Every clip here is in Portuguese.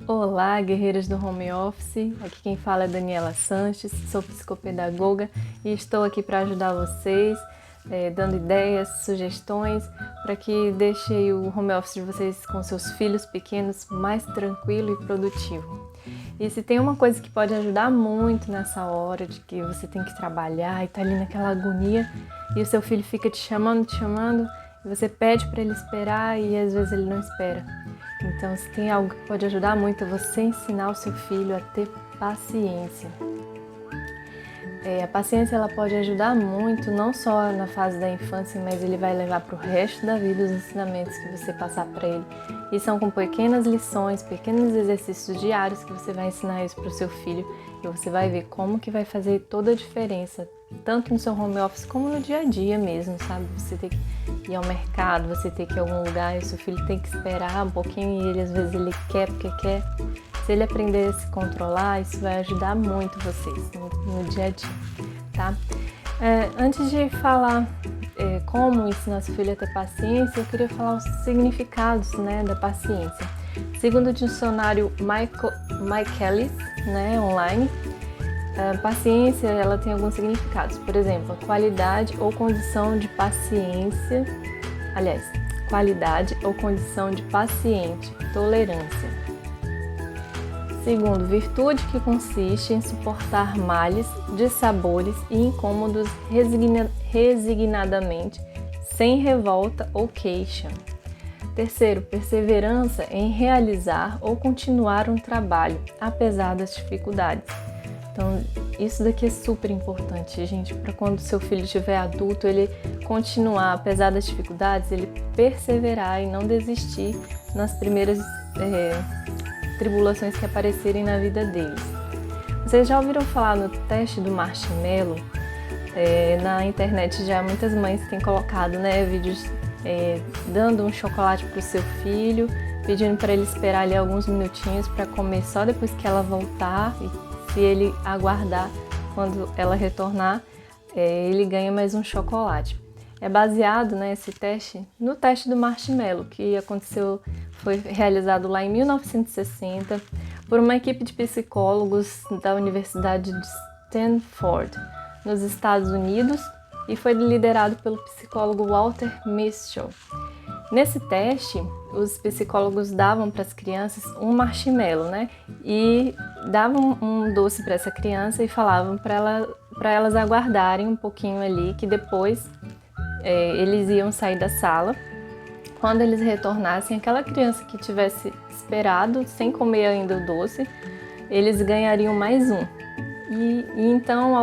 Olá, guerreiras do home office. Aqui quem fala é Daniela Sanches, sou psicopedagoga e estou aqui para ajudar vocês, dando ideias, sugestões para que deixe o home office de vocês com seus filhos pequenos mais tranquilo e produtivo. E se tem uma coisa que pode ajudar muito nessa hora de que você tem que trabalhar e tá ali naquela agonia e o seu filho fica te chamando, e você pede para ele esperar e às vezes ele não espera. Então, se tem algo que pode ajudar muito, é você ensinar o seu filho a ter paciência. A paciência ela pode ajudar muito, não só na fase da infância, mas ele vai levar para o resto da vida os ensinamentos que você passar para ele. E são com pequenas lições, pequenos exercícios diários que você vai ensinar isso para o seu filho. E você vai ver como que vai fazer toda a diferença, tanto no seu home office como no dia a dia mesmo, sabe? Você tem que ir ao mercado, você tem que ir a algum lugar e o seu filho tem que esperar um pouquinho e ele às vezes ele quer porque quer. Se ele aprender a se controlar, isso vai ajudar muito vocês no dia a dia, tá? Antes de falar como ensinar seu filho a ter paciência, eu queria falar os significados, né, da paciência. Segundo o dicionário Michaelis, né, online, paciência ela tem alguns significados. Por exemplo, a qualidade ou condição de paciência, qualidade ou condição de paciente, tolerância. Segundo, virtude que consiste em suportar males, dissabores e incômodos resignadamente, sem revolta ou queixa. Terceiro, perseverança em realizar ou continuar um trabalho, apesar das dificuldades. Então, isso daqui é super importante, gente, para quando seu filho estiver adulto, ele continuar, apesar das dificuldades, ele perseverar e não desistir nas primeiras tribulações que aparecerem na vida deles. Vocês já ouviram falar no teste do marshmallow? Na internet já muitas mães têm colocado, né, vídeos dando um chocolate para o seu filho, pedindo para ele esperar ali alguns minutinhos para comer só depois que ela voltar, e se ele aguardar quando ela retornar, ele ganha mais um chocolate. É baseado, né, esse teste no teste do marshmallow, que foi realizado lá em 1960 por uma equipe de psicólogos da Universidade de Stanford, nos Estados Unidos, e foi liderado pelo psicólogo Walter Mischel. Nesse teste, os psicólogos davam para as crianças um marshmallow, né? E davam um doce para essa criança e falavam para elas aguardarem um pouquinho ali, que depois eles iam sair da sala. Quando eles retornassem, aquela criança que tivesse esperado, sem comer ainda o doce, eles ganhariam mais um. E então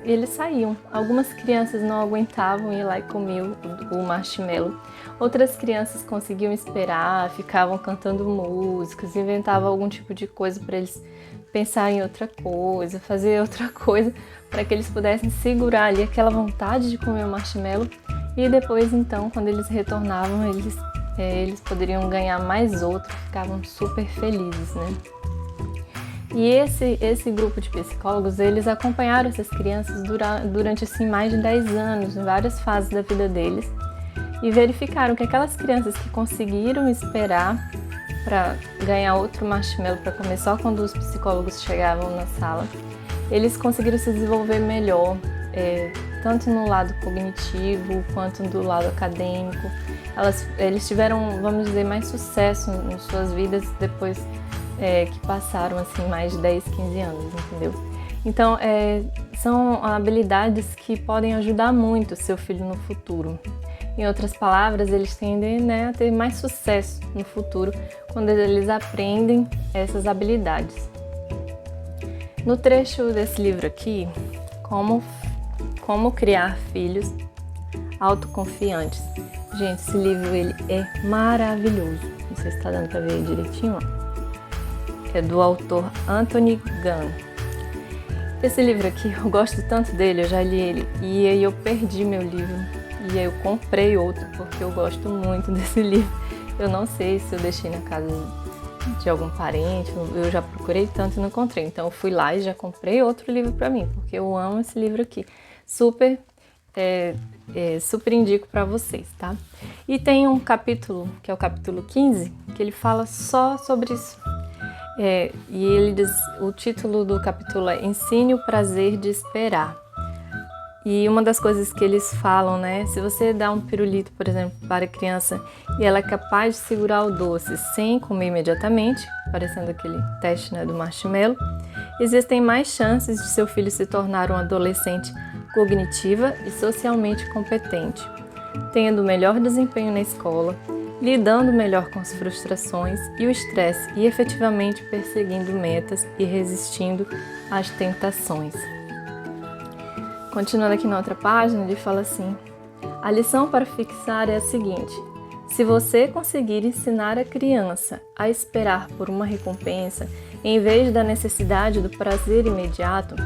eles saíam. Algumas crianças não aguentavam ir lá e comiam o marshmallow. Outras crianças conseguiam esperar, ficavam cantando músicas, inventavam algum tipo de coisa para eles pensar em outra coisa, fazer outra coisa, para que eles pudessem segurar ali aquela vontade de comer o marshmallow. E depois, então, quando eles retornavam, eles poderiam ganhar mais outro, ficavam super felizes, né? E esse grupo de psicólogos, eles acompanharam essas crianças durante assim, mais de 10 anos, em várias fases da vida deles, e verificaram que aquelas crianças que conseguiram esperar para ganhar outro marshmallow para comer só quando os psicólogos chegavam na sala, eles conseguiram se desenvolver melhor, tanto no lado cognitivo quanto do lado acadêmico. Eles tiveram, vamos dizer, mais sucesso em suas vidas depois que passaram assim mais de 10, 15 anos, entendeu? Então, são habilidades que podem ajudar muito o seu filho no futuro. Em outras palavras, eles tendem, né, a ter mais sucesso no futuro quando eles aprendem essas habilidades. No trecho desse livro aqui, Como Criar Filhos Autoconfiantes. Gente, esse livro ele é maravilhoso. Não sei se está dando para ver direitinho, ó. É do autor Anthony Gunn. Esse livro aqui, eu gosto tanto dele, eu já li ele, e aí eu perdi meu livro, e aí eu comprei outro, porque eu gosto muito desse livro. Eu não sei se eu deixei na casa de algum parente, eu já procurei tanto e não encontrei, então eu fui lá e já comprei outro livro para mim, porque eu amo esse livro aqui. Super indico para vocês, tá? E tem um capítulo, que é o capítulo 15, que ele fala só sobre isso. E ele diz, o título do capítulo é Ensine o prazer de esperar. E uma das coisas que eles falam, né, se você dá um pirulito, por exemplo, para a criança e ela é capaz de segurar o doce sem comer imediatamente, parecendo aquele teste, né, do marshmallow, existem mais chances de seu filho se tornar um adolescente cognitiva e socialmente competente, tendo melhor desempenho na escola, lidando melhor com as frustrações e o estresse e efetivamente perseguindo metas e resistindo às tentações. Continuando aqui na outra página, ele fala assim: a lição para fixar é a seguinte: se você conseguir ensinar a criança a esperar por uma recompensa, em vez da necessidade do prazer imediato,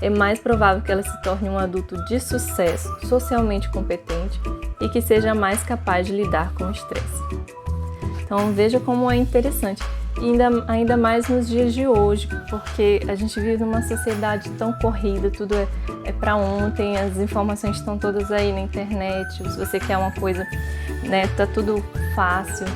é mais provável que ela se torne um adulto de sucesso, socialmente competente e que seja mais capaz de lidar com o estresse. Então veja como é interessante, e ainda mais nos dias de hoje, porque a gente vive numa sociedade tão corrida, tudo é para ontem, as informações estão todas aí na internet, se você quer uma coisa, né, tá tudo fácil.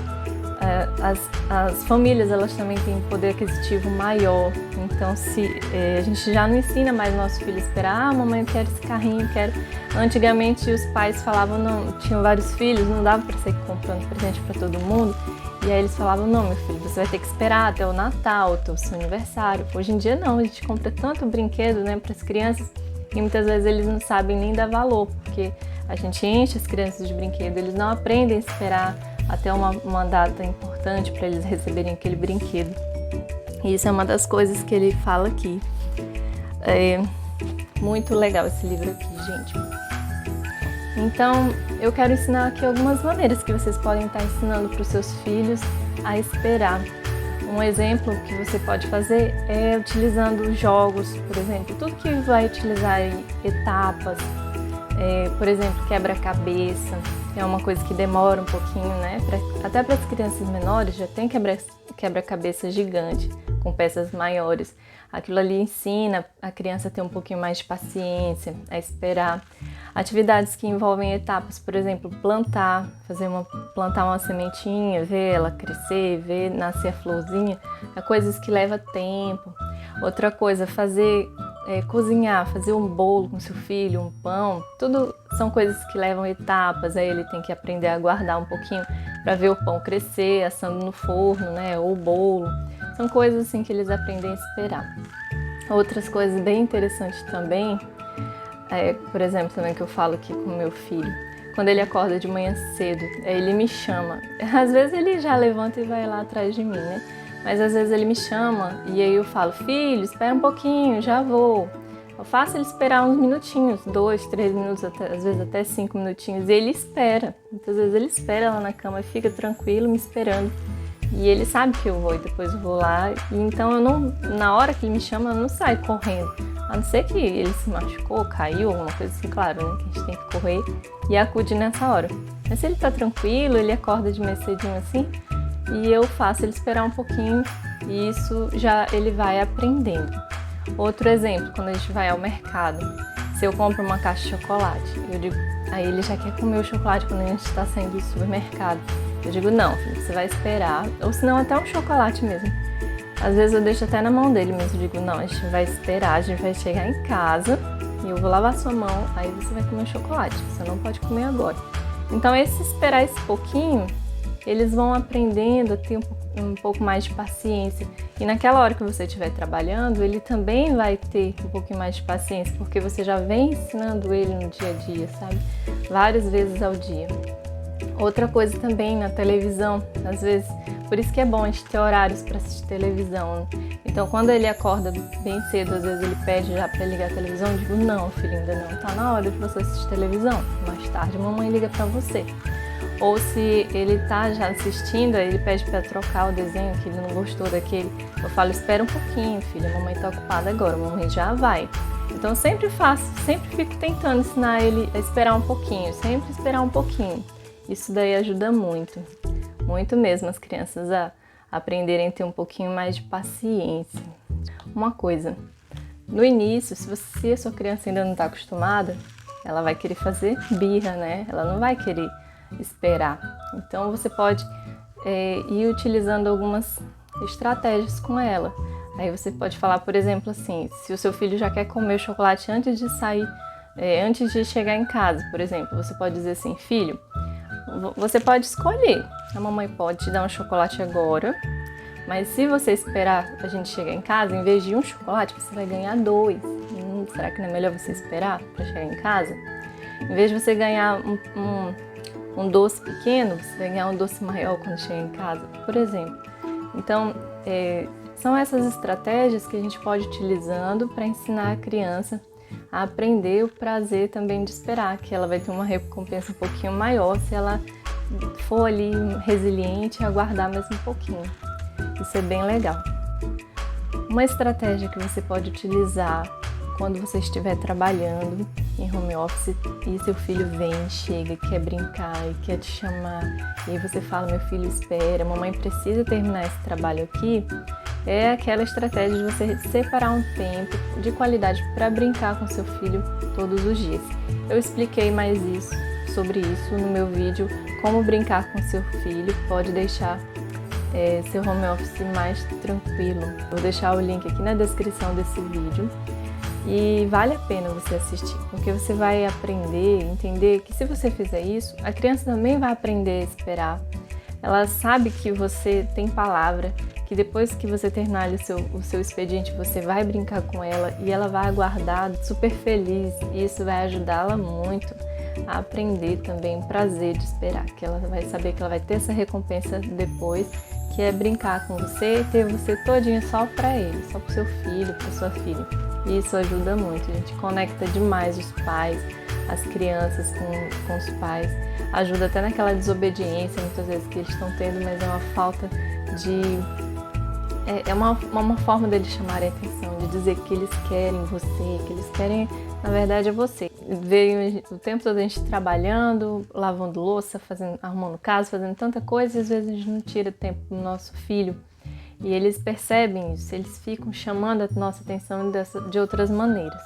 As famílias, elas também têm poder aquisitivo maior, então se a gente já não ensina mais nosso filho a esperar, mamãe, eu quero esse carrinho, quero. Antigamente os pais falavam, não, tinham vários filhos, não dava para sair comprando presente para todo mundo, e aí eles falavam, não, meu filho, você vai ter que esperar até o Natal, até o seu aniversário. Hoje em dia não, a gente compra tanto brinquedo, né, para as crianças, e muitas vezes eles não sabem nem dar valor, porque a gente enche as crianças de brinquedo, eles não aprendem a esperar até uma data importante para eles receberem aquele brinquedo. E isso é uma das coisas que ele fala aqui. É muito legal esse livro aqui, gente. Então, eu quero ensinar aqui algumas maneiras que vocês podem estar ensinando para os seus filhos a esperar. Um exemplo que você pode fazer é utilizando jogos, por exemplo, tudo que vai utilizar etapas, por exemplo, quebra-cabeça, que é uma coisa que demora um pouquinho, né? Até para as crianças menores já tem quebra-cabeça gigante, com peças maiores. Aquilo ali ensina a criança a ter um pouquinho mais de paciência, a esperar. Atividades que envolvem etapas, por exemplo, plantar uma sementinha, ver ela crescer, ver nascer a florzinha, coisas que levam tempo. Outra coisa, cozinhar, fazer um bolo com seu filho, um pão, tudo são coisas que levam etapas, aí ele tem que aprender a aguardar um pouquinho para ver o pão crescer, assando no forno, né, ou o bolo. São coisas assim que eles aprendem a esperar. Outras coisas bem interessantes também, por exemplo, também que eu falo aqui com o meu filho, quando ele acorda de manhã cedo, ele me chama. Às vezes ele já levanta e vai lá atrás de mim, né? Mas às vezes ele me chama e aí eu falo, filho, espera um pouquinho, já vou. Eu faço ele esperar uns minutinhos, 2, 3 minutos, às vezes até 5 minutinhos. E ele espera. Muitas vezes ele espera lá na cama e fica tranquilo me esperando. E ele sabe que eu vou e depois eu vou lá. E então na hora que ele me chama, eu não saio correndo. A não ser que ele se machucou, caiu, alguma coisa assim, claro, né? Que a gente tem que correr e acude nessa hora. Mas se ele tá tranquilo, ele acorda de manhã cedinho assim, e eu faço ele esperar um pouquinho e isso já ele vai aprendendo. Outro exemplo, quando a gente vai ao mercado, se eu compro uma caixa de chocolate, eu digo, aí ele já quer comer o chocolate quando a gente está saindo do supermercado. Eu digo, não, filho, você vai esperar, ou senão até um chocolate mesmo. Às vezes eu deixo até na mão dele mesmo, eu digo, não, a gente vai esperar, a gente vai chegar em casa e eu vou lavar sua mão, aí você vai comer o chocolate, você não pode comer agora. Então esperar esse pouquinho, eles vão aprendendo a ter um pouco mais de paciência. E naquela hora que você estiver trabalhando, ele também vai ter um pouquinho mais de paciência, porque você já vem ensinando ele no dia a dia, sabe? Várias vezes ao dia. Outra coisa também na televisão, às vezes, por isso que é bom a gente ter horários para assistir televisão. Então, quando ele acorda bem cedo, às vezes ele pede já para ligar a televisão, eu digo, não, filho, ainda não, tá na hora de você assistir televisão. Mais tarde, a mamãe liga para você. Ou se ele tá já assistindo, aí ele pede para trocar o desenho, que ele não gostou daquele. Eu falo, espera um pouquinho, filho, a mamãe tá ocupada agora, a mamãe já vai. Então, sempre fico tentando ensinar ele a esperar um pouquinho, sempre esperar um pouquinho. Isso daí ajuda muito, muito mesmo as crianças a aprenderem a ter um pouquinho mais de paciência. Uma coisa, no início, se a sua criança ainda não está acostumada, ela vai querer fazer birra, né? Ela não vai querer esperar. Então você pode ir utilizando algumas estratégias com ela. Aí você pode falar, por exemplo, assim, se o seu filho já quer comer o chocolate antes de sair, antes de chegar em casa, por exemplo, você pode dizer assim, filho, você pode escolher. A mamãe pode te dar um chocolate agora, mas se você esperar a gente chegar em casa, em vez de um chocolate, você vai ganhar 2. Será que não é melhor você esperar para chegar em casa? Em vez de você ganhar um doce pequeno, você vai ganhar um doce maior quando chegar em casa, por exemplo. Então, são essas estratégias que a gente pode ir utilizando para ensinar a criança a aprender o prazer também de esperar, que ela vai ter uma recompensa um pouquinho maior se ela for ali resiliente e aguardar mais um pouquinho. Isso é bem legal. Uma estratégia que você pode utilizar quando você estiver trabalhando em home office e seu filho vem, chega, quer brincar e quer te chamar, e aí você fala, meu filho, espera, mamãe precisa terminar esse trabalho aqui, é aquela estratégia de você separar um tempo de qualidade para brincar com seu filho todos os dias. Eu expliquei mais sobre isso no meu vídeo, como brincar com seu filho pode deixar seu home office mais tranquilo. Vou deixar o link aqui na descrição desse vídeo. E vale a pena você assistir, porque você vai aprender, entender que se você fizer isso, a criança também vai aprender a esperar. Ela sabe que você tem palavra, que depois que você terminar o seu expediente, você vai brincar com ela e ela vai aguardar super feliz. E isso vai ajudá-la muito a aprender também o prazer de esperar, que ela vai saber que ela vai ter essa recompensa depois, que é brincar com você e ter você todinho só para ele, só para o seu filho, para sua filha. E isso ajuda muito, a gente conecta demais os pais, as crianças com os pais, ajuda até naquela desobediência muitas vezes que eles estão tendo, mas é uma falta de... É uma forma deles chamarem a atenção, de dizer que eles querem você, que eles querem, na verdade, é você. Veio o tempo todo a gente trabalhando, lavando louça, arrumando casa, fazendo tanta coisa, e às vezes a gente não tira tempo do nosso filho. E eles percebem isso, eles ficam chamando a nossa atenção de outras maneiras.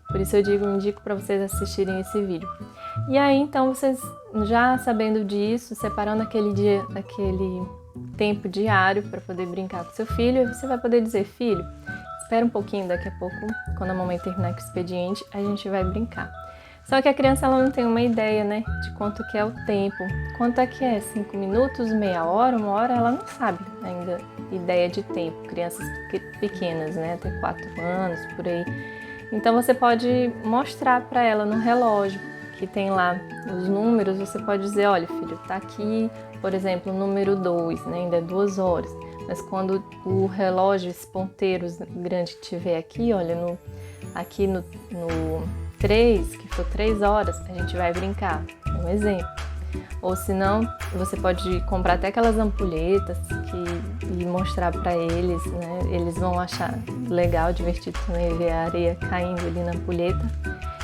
Por isso eu indico para vocês assistirem esse vídeo. E aí, então, vocês já sabendo disso, separando aquele tempo diário para poder brincar com seu filho, você vai poder dizer, filho, espera um pouquinho, daqui a pouco, quando a mamãe terminar com o expediente, a gente vai brincar. Só que a criança ela não tem uma ideia, né, de quanto que é o tempo. Quanto é que é? 5 minutos, meia hora, 1 hora? Ela não sabe ainda ideia de tempo. Crianças pequenas, né, até 4 anos, por aí. Então você pode mostrar para ela no relógio, que tem lá os números, você pode dizer, olha filho, tá aqui, por exemplo, o número 2, né, ainda é 2 horas. Mas quando o relógio, esse ponteiro grande que tiver aqui, olha, aqui no 3, que for 3 horas, a gente vai brincar. É um exemplo. Ou se não, você pode comprar até aquelas ampulhetas e mostrar para eles, né? Eles vão achar legal, divertido também ver a areia caindo ali na ampulheta.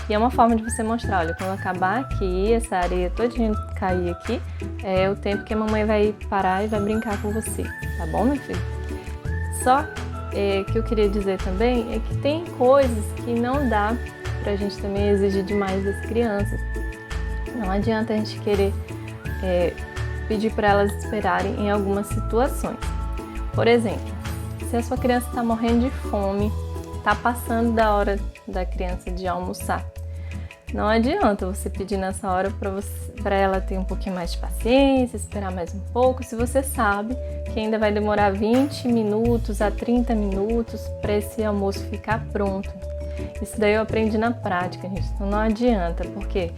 E é uma forma de você mostrar, olha, quando acabar aqui, essa areia todinha cair aqui, é o tempo que a mamãe vai parar e vai brincar com você. Tá bom, meu filho? Só que eu queria dizer também é que tem coisas que não dá pra gente também exigir demais das crianças. Não adianta a gente querer pedir para elas esperarem em algumas situações. Por exemplo, se a sua criança está morrendo de fome, está passando da hora da criança de almoçar, não adianta você pedir nessa hora para ela ter um pouquinho mais de paciência, esperar mais um pouco, se você sabe que ainda vai demorar 20 minutos a 30 minutos para esse almoço ficar pronto. Isso daí eu aprendi na prática, gente, então não adianta, porque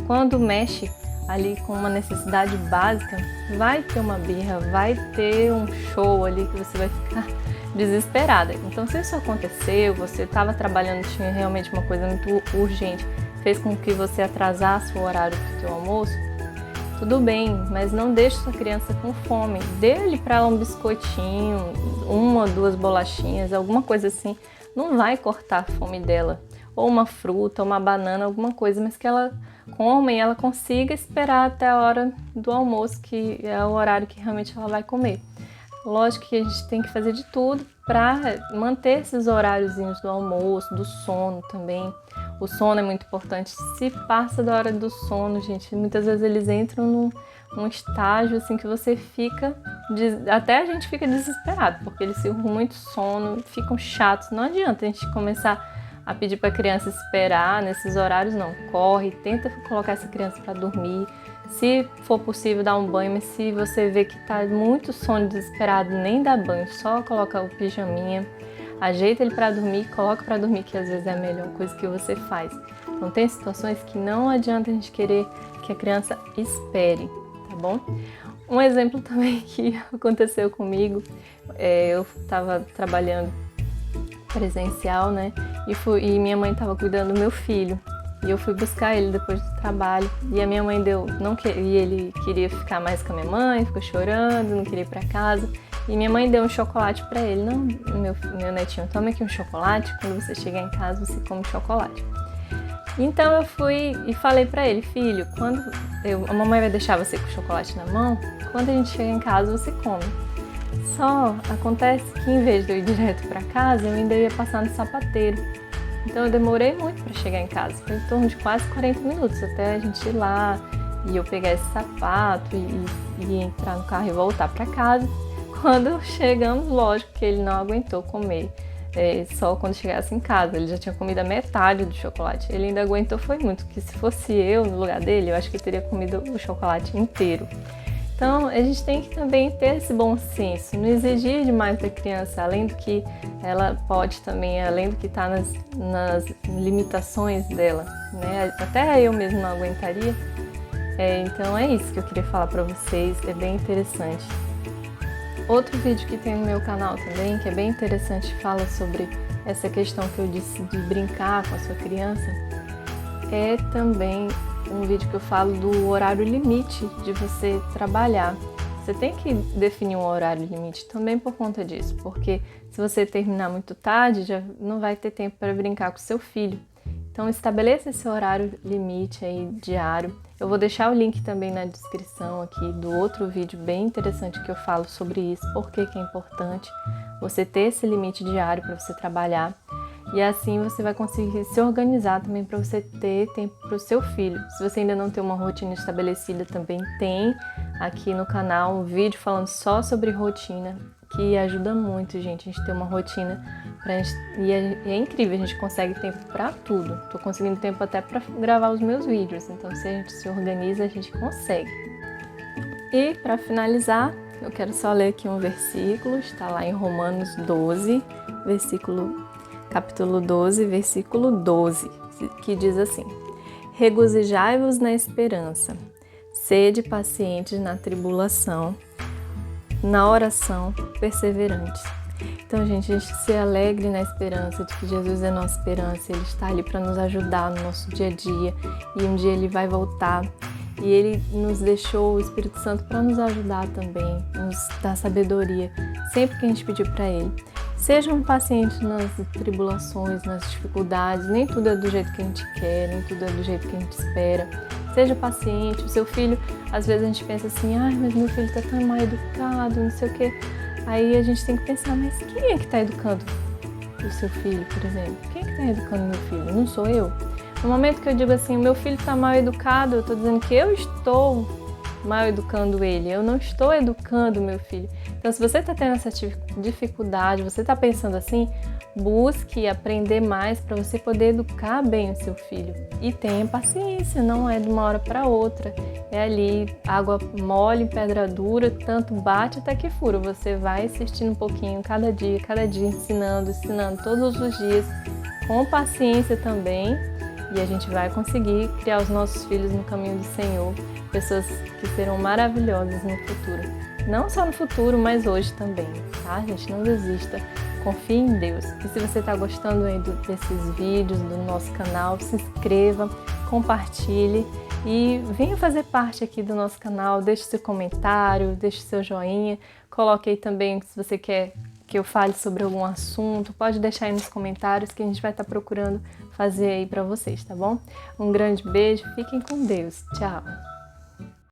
quando mexe ali com uma necessidade básica, vai ter uma birra, vai ter um show ali que você vai ficar desesperada. Então, se isso aconteceu, você estava trabalhando, tinha realmente uma coisa muito urgente, fez com que você atrasasse o horário do seu almoço, tudo bem, mas não deixe sua criança com fome. Dê-lhe para ela um biscoitinho, 1 ou 2 bolachinhas, alguma coisa assim, não vai cortar a fome dela. Ou uma fruta, uma banana, alguma coisa, mas que ela coma e ela consiga esperar até a hora do almoço, que é o horário que realmente ela vai comer. Lógico que a gente tem que fazer de tudo para manter esses horáriozinhos do almoço, do sono também. O sono é muito importante. Se passa da hora do sono, gente, muitas vezes eles entram num estágio assim que você fica, até a gente fica desesperado, porque eles ficam com muito sono, ficam chatos. Não adianta a gente começar a pedir para a criança esperar nesses horários, não. Corre, tenta colocar essa criança para dormir. Se for possível, dá um banho, mas se você vê que está muito sono desesperado, nem dá banho, só coloca o pijaminha, ajeita ele para dormir, coloca para dormir, que às vezes é a melhor coisa que você faz. Então tem situações que não adianta a gente querer que a criança espere, tá bom? Um exemplo também que aconteceu comigo, eu estava trabalhando presencial, né? E minha mãe estava cuidando do meu filho. E eu fui buscar ele depois do trabalho. E a minha mãe e ele queria ficar mais com a minha mãe, ficou chorando, não queria ir para casa. E minha mãe deu um chocolate para ele. Não, meu netinho, toma aqui um chocolate. Quando você chegar em casa, você come chocolate. Então eu fui e falei para ele, filho, a mamãe vai deixar você com o chocolate na mão, quando a gente chega em casa, você come. Só acontece que em vez de eu ir direto para casa, eu ainda ia passar no sapateiro. Então eu demorei muito para chegar em casa, foi em torno de quase 40 minutos até a gente ir lá e eu pegar esse sapato e entrar no carro e voltar para casa. Quando chegamos, lógico que ele não aguentou comer, só quando chegasse em casa, ele já tinha comido a metade do chocolate. Ele ainda aguentou, foi muito, que se fosse eu no lugar dele, eu acho que eu teria comido o chocolate inteiro. Então, a gente tem que também ter esse bom senso, não exigir demais da criança, além do que ela pode também, além do que está nas limitações dela, né? Até eu mesmo não aguentaria. Então, é isso que eu queria falar para vocês, é bem interessante. Outro vídeo que tem no meu canal também, que é bem interessante, fala sobre essa questão que eu disse de brincar com a sua criança, é também um vídeo que eu falo do horário limite de você trabalhar. Você tem que definir um horário limite também por conta disso, porque se você terminar muito tarde, já não vai ter tempo para brincar com seu filho. Então estabeleça esse horário limite aí diário. Eu vou deixar o link também na descrição aqui do outro vídeo bem interessante que eu falo sobre isso, porque que é importante você ter esse limite diário para você trabalhar. E assim você vai conseguir se organizar também para você ter tempo para o seu filho. Se você ainda não tem uma rotina estabelecida, também tem aqui no canal um vídeo falando só sobre rotina, que ajuda muito, gente, a gente ter uma rotina e é incrível, a gente consegue tempo para tudo. Tô conseguindo tempo até para gravar os meus vídeos, então se a gente se organiza, a gente consegue. E para finalizar, eu quero só ler aqui um versículo, está lá em Romanos 12, capítulo 12, versículo 12, que diz assim: regozijai-vos na esperança, sede pacientes na tribulação, na oração perseverantes. Então, gente, a gente se alegre na esperança de que Jesus é nossa esperança, Ele está ali para nos ajudar no nosso dia a dia e um dia Ele vai voltar. E Ele nos deixou o Espírito Santo para nos ajudar também, nos dar sabedoria, sempre que a gente pedir para Ele. Sejam pacientes nas tribulações, nas dificuldades, nem tudo é do jeito que a gente quer, nem tudo é do jeito que a gente espera. Seja paciente, o seu filho, às vezes a gente pensa assim, mas meu filho está tão mal educado, não sei o quê. Aí a gente tem que pensar, mas quem é que está educando o seu filho, por exemplo? Quem é que está educando meu filho? Não sou eu? No momento que eu digo assim, meu filho está mal educado, eu estou dizendo que eu estou mal educando ele, eu não estou educando meu filho. Então, se você está tendo essa dificuldade, você está pensando assim, busque aprender mais para você poder educar bem o seu filho. E tenha paciência, não é de uma hora para outra. É ali, água mole, pedra dura, tanto bate até que fura. Você vai assistindo um pouquinho cada dia, ensinando todos os dias, com paciência também. E a gente vai conseguir criar os nossos filhos no caminho do Senhor, pessoas que serão maravilhosas no futuro. Não só no futuro, mas hoje também, tá? Gente, não desista, confie em Deus. E se você está gostando aí desses vídeos do nosso canal, se inscreva, compartilhe e venha fazer parte aqui do nosso canal. Deixe seu comentário, deixe seu joinha, coloque aí também se você quer que eu fale sobre algum assunto, pode deixar aí nos comentários que a gente vai estar procurando fazer aí para vocês, tá bom? Um grande beijo, fiquem com Deus, tchau!